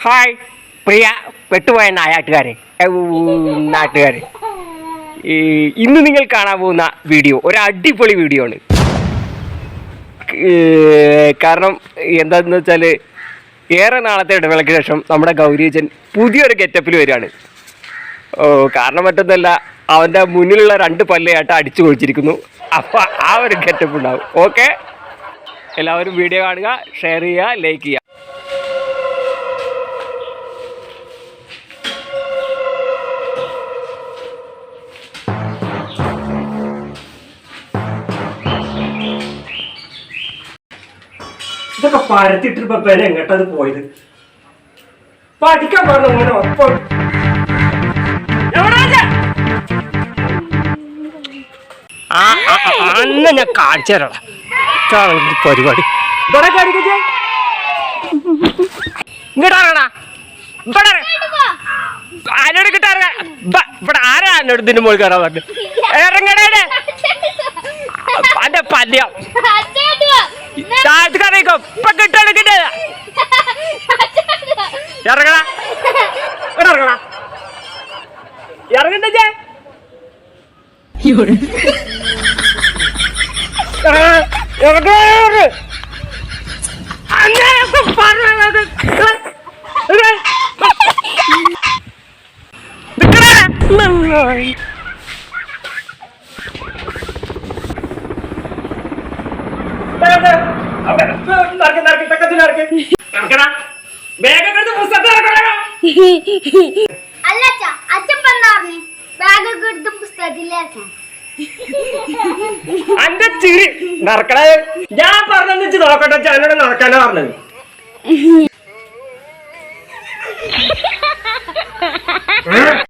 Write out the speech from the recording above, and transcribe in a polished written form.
Hi പ്രിയ പെട്ടുപോയ നാട്ടുകാരെ, ഇന്ന് നിങ്ങൾ കാണാൻ പോകുന്ന വീഡിയോ ഒരു അടിപൊളി വീഡിയോ ആണ്. കാരണം എന്താണെന്ന് വെച്ചാൽ ഏറെ നാളത്തെ ഇടവേളയ്ക്ക് ശേഷം നമ്മുടെ ഗൗരീജൻ പുതിയൊരു ഗെറ്റപ്പിൽ വരികയാണ്. കാരണം മറ്റൊന്നല്ല, അവൻ്റെ മുന്നിലുള്ള 2 പല്ലയായിട്ട് അടിച്ചു കൊഴിച്ചിരിക്കുന്നു. അപ്പോൾ ആ ഒരു ഗെറ്റപ്പ് ഉണ്ടാവും. ഓക്കെ, എല്ലാവരും വീഡിയോ കാണുക, ഷെയർ ചെയ്യുക, ലൈക്ക് ചെയ്യുക. ഇതൊക്കെ പരത്തിട്ടിപ്പോ പേരെ എങ്ങോട്ടത് പോയത്? പഠിക്കാൻ പറഞ്ഞു ഇങ്ങനെ ഒപ്പം അന്ന് ഞാൻ കാണിച്ചു തരാം പരിപാടി. ഇവിടെ കാണിക്കേ ഇങ്ങോട്ടാ ആനോട് കിട്ടാറ. ഇവിടെ ആരാ എന്നോട് ഇതിന്റെ മുകളിൽ കയറാൻ പറഞ്ഞു? ഇറങ്ങണേ അന്റെ പല്യം താഴത്തേക്കറിയിക്കോ. ഇപ്പൊ കിട്ടണ കിട്ട ഇറങ്ങണ ഇറങ്ങണ ഇറങ്ങണ്ടേ അന്റെ ചിരി നടക്കണേ. ഞാൻ പറഞ്ഞു നോക്കട്ടെ, എന്നോട് നടക്കാനാ പറഞ്ഞത്.